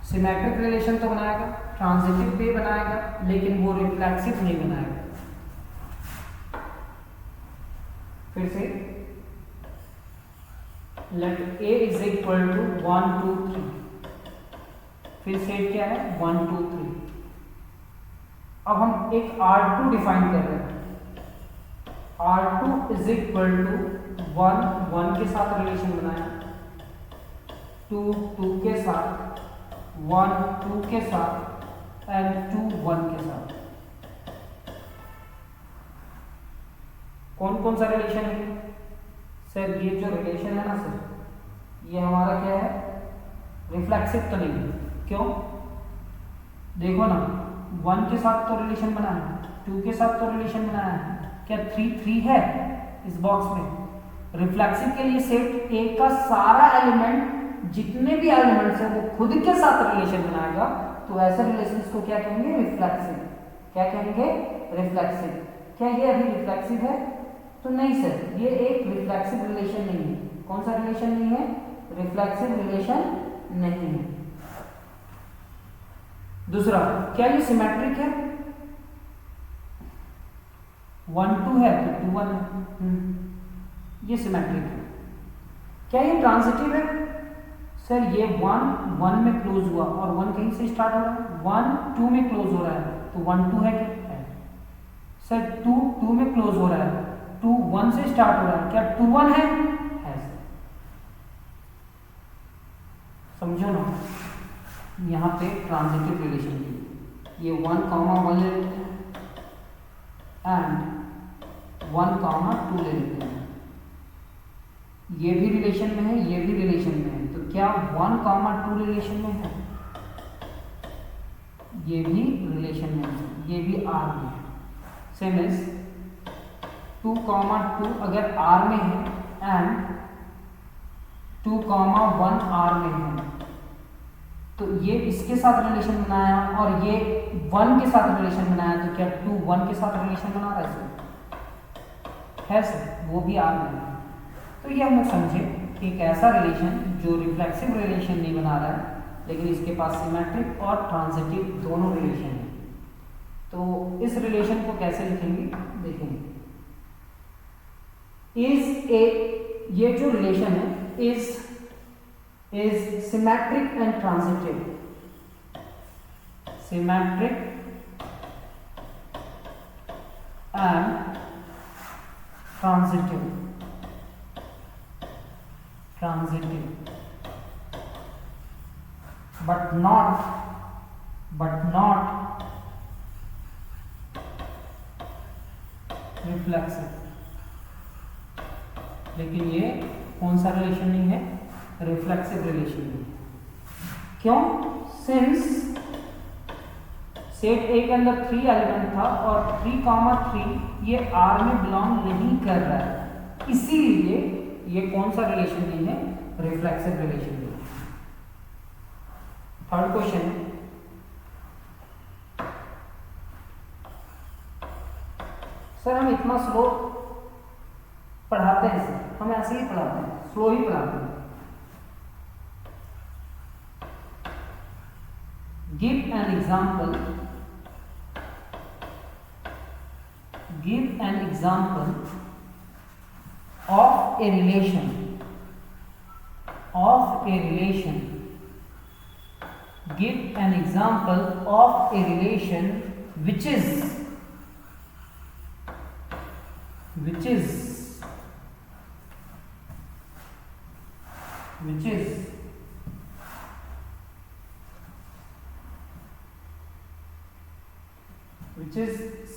[SPEAKER 1] Symmetric relation तो बनाएगा, ट्रांजिटिव भी बनाएगा, लेकिन वो रिफ्लेक्सिव नहीं बनाएगा। फिर से let A is equal to 1 2 3। फिर सेट क्या है? 1 2 3। अब हम एक R2 डिफाइन कर रहे हैं। R2 इज इक्वल टू 1 1 के साथ रिलेशन बनाया, 2 2 के साथ, 1 2 के साथ एंड 2 1 के साथ। कौन कौन सा रिलेशन है सर? ये जो रिलेशन है ना सर, ये हमारा क्या है? रिफ्लेक्सिव तो नहीं है। क्यों? देखो ना, 1 के साथ तो रिलेशन बना है, 2 के साथ तो रिलेशन बनाया है, क्या 3 3 है इस बॉक्स में? रिफ्लेक्सिव के लिए सेट A का सारा एलिमेंट, जितने भी एलिमेंट्स हैं वो खुद के साथ रिलेशन बनाएगा, तो ऐसे रिलेशन को क्या कहेंगे? रिफ्लेक्सिव। क्या कहेंगे? रिफ्लेक्सिव। क्या ये अभी रिफ्लेक्सिव है? तो नहीं सर, ये एक रिफ्लेक्सिव रिलेशन नहीं है। कौन सा रिलेशन नहीं है? रिफ्लेक्सिव रिलेशन नहीं है। दूसरा, क्या ये सिमेट्रिक है? 1 2 है तो 2 1 है, ये सिमेट्रिक है। क्या ये ट्रांजिटिव है? सर ये 1 1 में क्लोज हुआ और 1 कहीं से स्टार्ट हो रहा है, 1 2 में क्लोज हो रहा है तो 1 2 है क्या? है। सर 2 2 में क्लोज हो रहा है, 2 1 से स्टार्ट हो रहा है, क्या 2 1 है? सर समझो ना, यहाँ पे ट्रांजिटिव रिलेशन की ये 1 1 ले लेते हैं एंड 1 2 ले लेते हैं। ये भी रिलेशन में है, ये भी रिलेशन में है, तो क्या 1 2 रिलेशन में है? ये भी रिलेशन में है, ये भी R में है। सेम इज 2 2 अगर R में है एंड 2 1 R में है तो ये इसके साथ रिलेशन बनाया और ये 1 के साथ रिलेशन बनाया, तो क्या 2 1 के साथ रिलेशन बना रहा है सर? वो भी R में है। तो ये हम लोग समझे कि एक ऐसा रिलेशन जो रिफ्लेक्सिव रिलेशन नहीं बना रहा है लेकिन इसके पास सिमेट्रिक और ट्रांजिटिव दोनों रिलेशन है। तो इस रिलेशन को कैसे लिखेंगे देखेंगे। इज ए, ये जो रिलेशन है is symmetric and transitive, symmetric and transitive, but not reflexive। लेकिन ये कौन सा रिलेशन नहीं है? रिफ्लेक्सिव रिलेशन नहीं है। क्यों? सिंस सेट ए के अंदर 3 एलिमेंट था और 3 3 ये R में बिलोंग नहीं कर रहा है, इसीलिए ये कौन सा रिलेशन नहीं है? रिफ्लेक्सिव रिलेशन नहीं है। थर्ड क्वेश्चन, सर हम इतना स्लो पढ़ाते हैं सर, हम ऐसे ही पढ़ाते हैं, स्लो ही पढ़ाते हैं। Give an example, give an example of a relation, give an example of a relation which is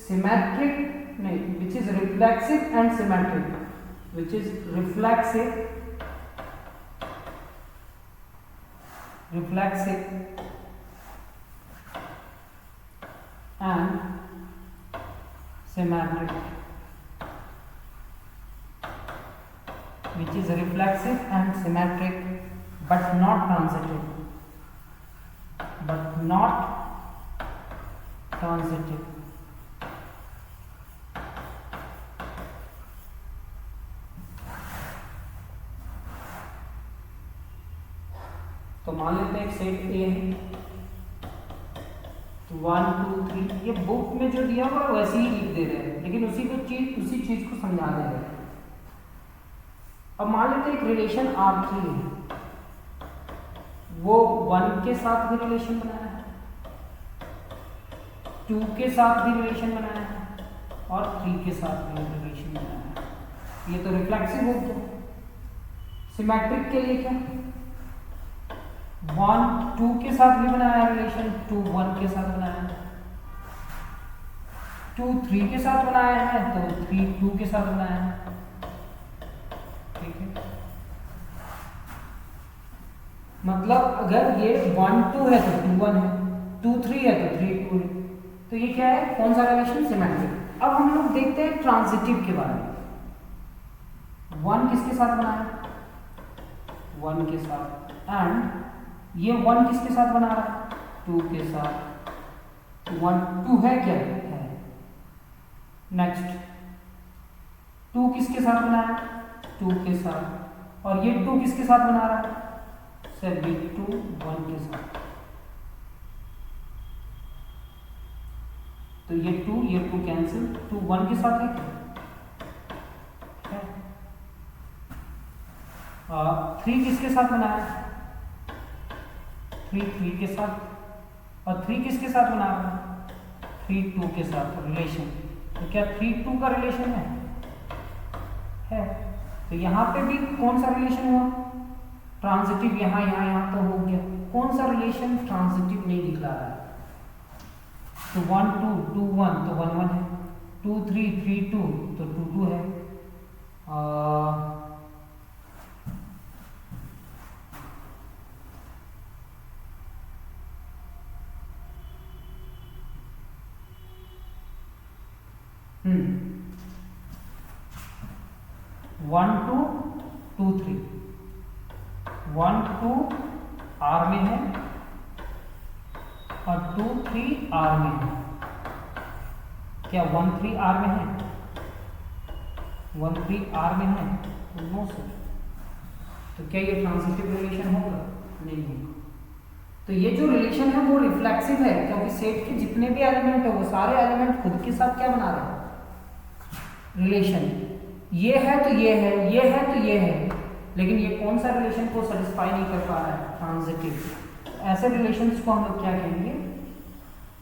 [SPEAKER 1] symmetric, which is reflexive and symmetric, which is reflexive and symmetric, which is reflexive and symmetric but not transitive, तो मान लेते हैं एक set ए है, 1 2 3, ये book में जो दिया हुआ है वैसे ही लिख दे रहे हैं लेकिन उसी चीज को समझा दे रहे हैं। अब मान लेते हैं एक रिलेशन R3 है, वो 1 के साथ भी रिलेशन बनाया है, 2 के साथ भी रिलेशन बनाया है और 3 के साथ भी रिलेशन बनाया है। ये तो रिफ्लेक्सिव हो गया। सिमेट्रिक के लिए क्या? 1 2 के साथ भी बनाया रिलेशन, 2 1 के साथ बनाया है, 2 3 के साथ बनाया है तो 3 2 के साथ बनाया है। ठीक है, मतलब अगर ये 1 2 है तो 2 1 है, 2 3 है तो 3 2 है, तो ये क्या है? कौन सा रिलेशन? सिमेट्रिक। अब हम लोग देखते हैं ट्रांजिटिव के बारे में। 1 किसके साथ बनाया? 1 के साथ, एंड ये 1 किसके साथ बना रहा है? 2 के साथ। 1 2 है क्या? है। नेक्स्ट 2 किसके साथ बना है? 2 के साथ, और ये 2 किसके साथ बना रहा है? से भी 2 1 के साथ, तो ये 2 कैंसिल, 2 1 के साथ है क्या? 3 किसके साथ बनाया? 3 के साथ, और 3 किसके साथ बनाया? 3 2 के साथ रिलेशन। तो क्या 3 2 का रिलेशन है? तो यहाँ पे भी कौन सा रिलेशन हुआ? ट्रांजिटिव। यहाँ तो हो गया। कौन सा रिलेशन ट्रांजिटिव नहीं दिखला रहा है? तो 1 2 2 1 तो 1 1 है, 2 3 3 2 तो 2 2 है। वन टू 2 3, 1 2 आर में है और 2 3 आर में है। क्या 1 3 आर में है? 1 3 आर में है? No sir. तो क्या ये ट्रांजिटिव रिलेशन होगा? नहीं होगा। तो ये जो रिलेशन है वो रिफ्लेक्सिव है, क्योंकि सेट के जितने भी एलिमेंट है वो सारे एलिमेंट खुद के साथ क्या बना रहे हैं? रिलेशन। ये है तो ये है, ये है तो ये है, लेकिन ये कौन सा रिलेशन को सेटिस्फाई नहीं कर पा रहा है? ट्रांजिटिव। ऐसे रिलेशंस को हम लोग क्या कहेंगे?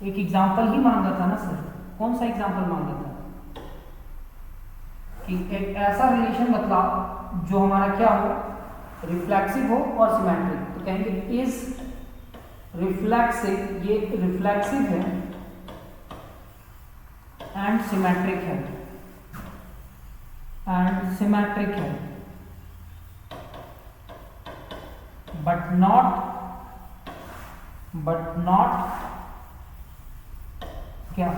[SPEAKER 1] एक एग्जांपल ही मांगा था ना सर, कौन सा एग्जांपल मांगा था? कि एक ऐसा रिलेशन बतलाओ जो हमारा क्या हो? रिफ्लेक्सिव हो और सिमेट्रिक। तो कहेंगे इज रिफ्लेक्सिव, ये रिफ्लेक्सिव है एंड सिमेट्रिक है, बट नॉट क्या?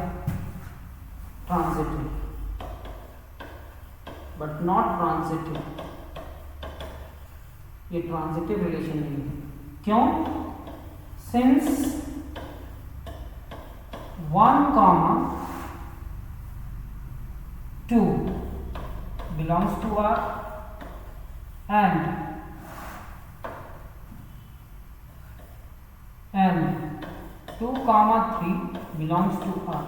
[SPEAKER 1] Transitive, but not transitive. ये ट्रांजिटिव रिलेशन नहीं है। क्यों? Since 1 2 belongs to R and 2 3 belongs to R,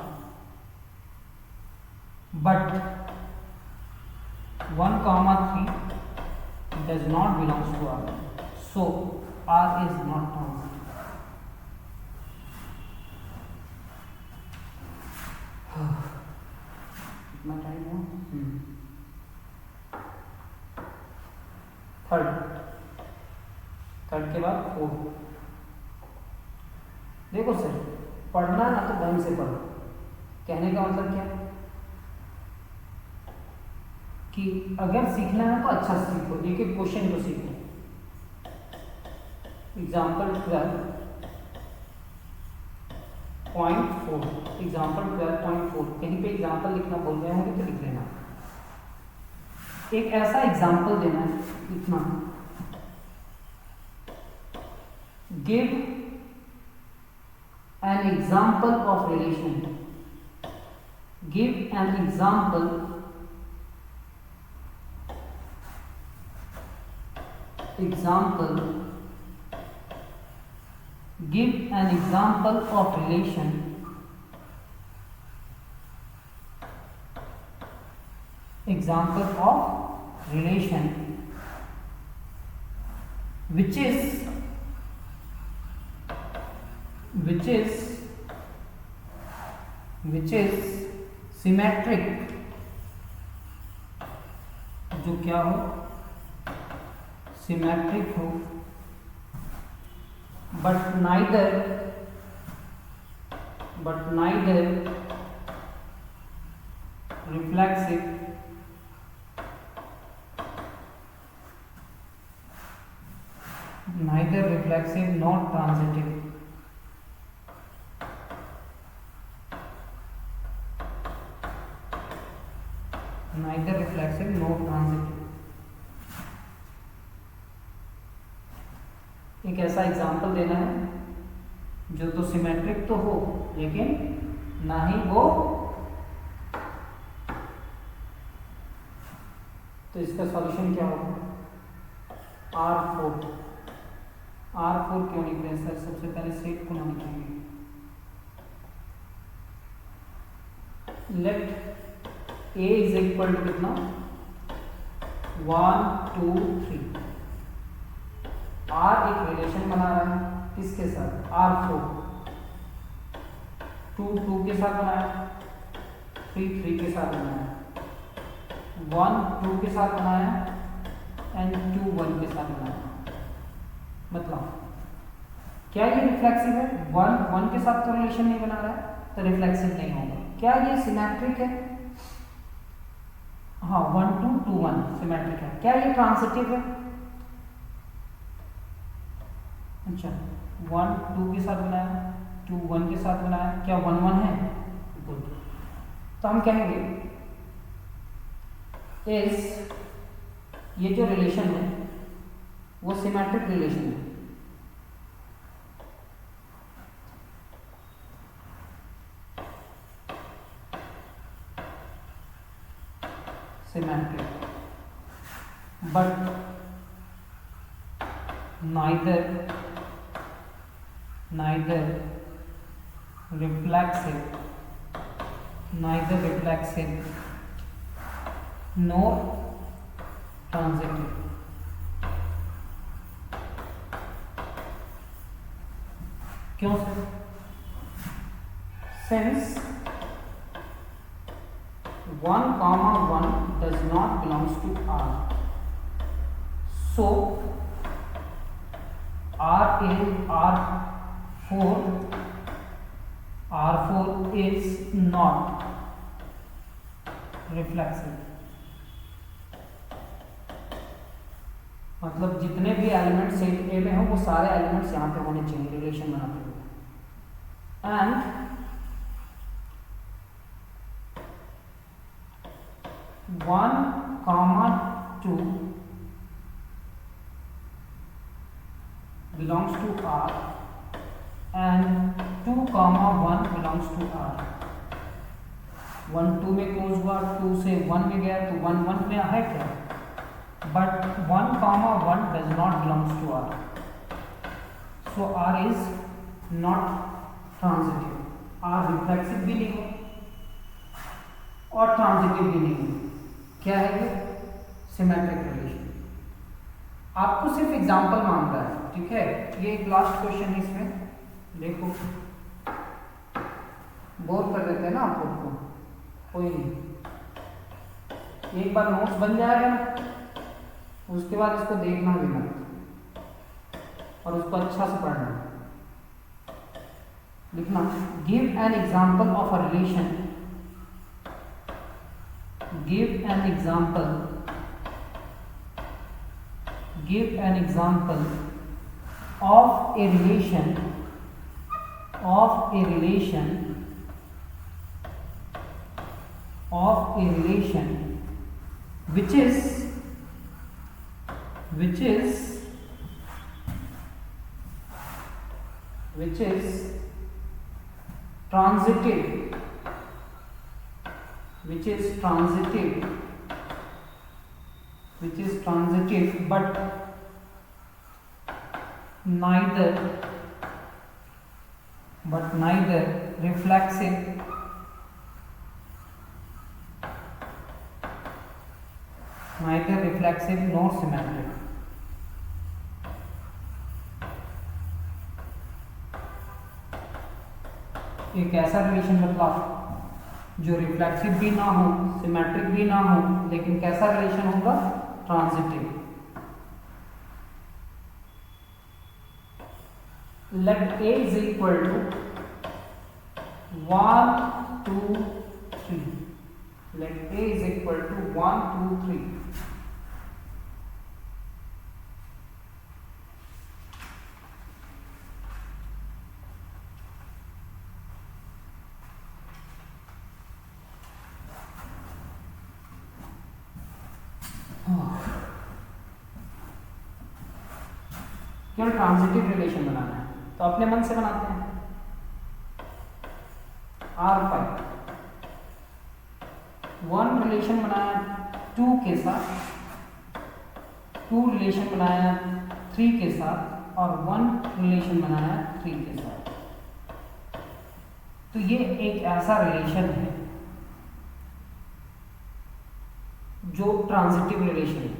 [SPEAKER 1] but 1 3 does not belongs to R, so R is not transitive. कितना time हुआ? Third के बाद 4। देखो सर, पढ़ना ना तो ढंग से पढ़ो। कहने का मतलब क्या? कि अगर सीखना है तो अच्छा से सीखो, एक एक क्वेश्चन को सीखो। Example 12.4, example 12.4। कहीं पे एग्जाम्पल लिखना भूल गए होंगे तो लिख लेना। एक ऐसा एग्जाम्पल देना है, लिखना, give an example of relation, give an example give an example of relation which is symmetric, जो क्या हो? सिमेट्रिक हो, but neither reflexive nor transitive. Neither reflexive nor transitive। एक ऐसा एग्जाम्पल देना है जो तो सिमेट्रिक तो हो लेकिन ना ही वो, तो इसका सॉल्यूशन क्या होगा? R4 क्यों लिख रहे हैं सर? सबसे पहले सेट को ना लिखेंगे। Let A is equal to कितना 1 2 3। R एक रिलेशन बना रहा है किसके साथ? R4। 2 2 के साथ बनाया, 3 3 के साथ बनाया, 1 2 के साथ बनाया एंड 2 1 के साथ बनाया। मतलब क्या ये रिफ्लेक्सिव है? 1 1 के साथ तो रिलेशन नहीं बना रहा है तो रिफ्लेक्सिव नहीं होगा। क्या ये सिमेट्रिक है? हाँ 1 2 2 1 सिमेट्रिक है। क्या ये ट्रांजिटिव है? अच्छा 1 2 के साथ बनाया, 2 1 के साथ बनाया, क्या 1 1 है? गुड। तो हम कहेंगे इस ये जो रिलेशन है वो सिमेट्रिक रिलेशन है। Symmetric, but neither reflexive nor transitive। क्यों sir? Since 1 comma 1 does not belongs to R, so R is not reflexive। मतलब जितने भी एलिमेंट सेट ए में हो वो सारे एलिमेंट्स यहाँ पे होने चाहिए रिलेशन बनाते हुए। And 1 comma 2 belongs to R and 2 comma 1 belongs to R। 1 2 में क्लोज हुआ, 2 से 1 में गया तो 1 1 में है क्या? But 1 comma 1 does not belongs to R, so R is not transitive। R reflexive भी नहीं और ट्रांजिटिव भी नहीं। क्या है ये? Symmetric relation. आपको सिर्फ एग्जांपल मांग रहा है, ठीक है? ये एक लास्ट क्वेश्चन है, इसमें देखो बोर कर देते हैं ना आप लोग को, कोई नहीं, एक बार नोट्स बन जाएगा ना उसके बाद इसको देखना भी मत और उसको अच्छा से पढ़ना। लिखना give an example of a relation, give an example of a relation which is transitive but neither reflexive nor symmetric। एक ऐसा रिलेशन मतलब जो रिफ्लेक्सिव भी ना हो, सिमेट्रिक भी ना हो, लेकिन कैसा रिलेशन होगा? Transitive. Let A is equal to 1 2 3। Let A is equal to 1 2 3। क्यों ट्रांजिटिव रिलेशन बनाना है तो अपने मन से बनाते हैं। R5 1 रिलेशन बनाया 2 के साथ, 2 रिलेशन बनाया 3 के साथ, और 1 रिलेशन बनाना है 3 के साथ। तो ये एक ऐसा रिलेशन है जो ट्रांजिटिव रिलेशन है,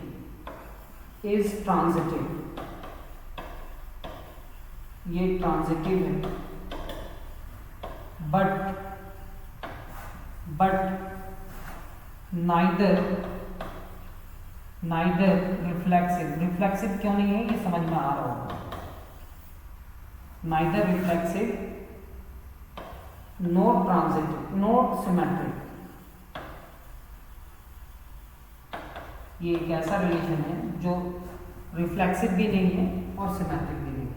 [SPEAKER 1] इज ट्रांजिटिव, ये ट्रांजिटिव है, बट नाइदर रिफ्लेक्सिव क्यों नहीं है ये समझ में आ रहा होगा। Neither reflexive note transitive note symmetric, ये एक ऐसा रिलेशन है जो रिफ्लेक्सिव भी नहीं है और सिमेट्रिक भी नहीं है,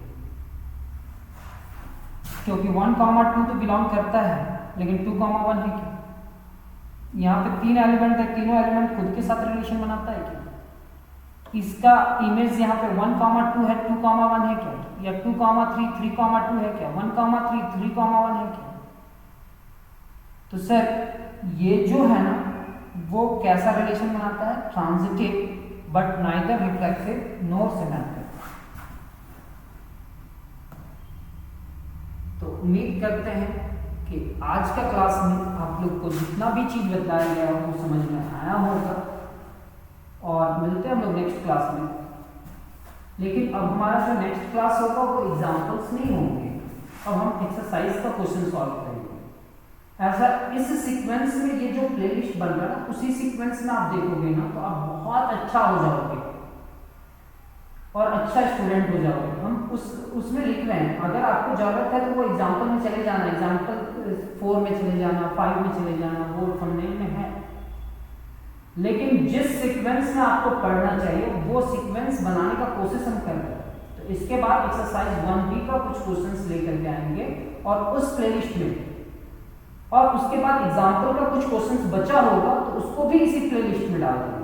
[SPEAKER 1] क्योंकि 1, 2 तो बिलोंग करता है, लेकिन 2, 1 है क्या? यहाँ पे 3 एलिमेंट है, तीनों एलिमेंट खुद के साथ रिलेशन बनाता है क्या? इसका इमेज यहाँ पे 1, 2 है, 2, 1 है क्या? या 2, 3, 3, 2 है क्या? 1, 3, 3, 1 है क्या? तो सर ये जो है ना वो कैसा रिलेशन बनाता है? Transitive but neither reflexive nor symmetric. तो उम्मीद करते हैं कि आज का क्लास में आप लोग को जितना भी चीज बताया गया वो समझ में आया होगा, और मिलते हैं हम लोग नेक्स्ट क्लास में। लेकिन अब हमारा जो नेक्स्ट क्लास होगा वो एग्जाम्पल्स नहीं होंगे, अब हम एक्सरसाइज का क्वेश्चन सॉल्व करेंगे। ऐसा इस सीक्वेंस में ये जो प्लेलिस्ट बन रहा है ना, उसी सीक्वेंस में आप देखोगे ना तो आप बहुत अच्छा हो जाओगे और अच्छा स्टूडेंट हो जाओगे। हम उसमें लिख रहे हैं, अगर आपको जरूरत है तो वो एग्जाम्पल में चले जाना, एग्जाम्पल 4 में चले जाना, 5 में चले जाना, वो थंबनेल में है। लेकिन जिस सीक्वेंस में आपको पढ़ना चाहिए वो सीक्वेंस बनाने का कोशिश हम कर रहे हैं। तो इसके बाद एक्सरसाइज 1B का कुछ क्वेश्चंस लेकर के आएंगे और उस प्लेलिस्ट में, और उसके बाद एग्जाम्पल का कुछ क्वेश्चंस बचा होगा तो उसको भी इसी प्लेलिस्ट में डाल देंगे।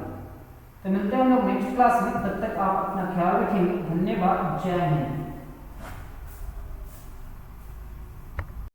[SPEAKER 1] तो मिलते हैं हम लोग नेक्स्ट क्लास में, तब तक आप अपना ख्याल रखेंगे। धन्यवाद, जय हिंद।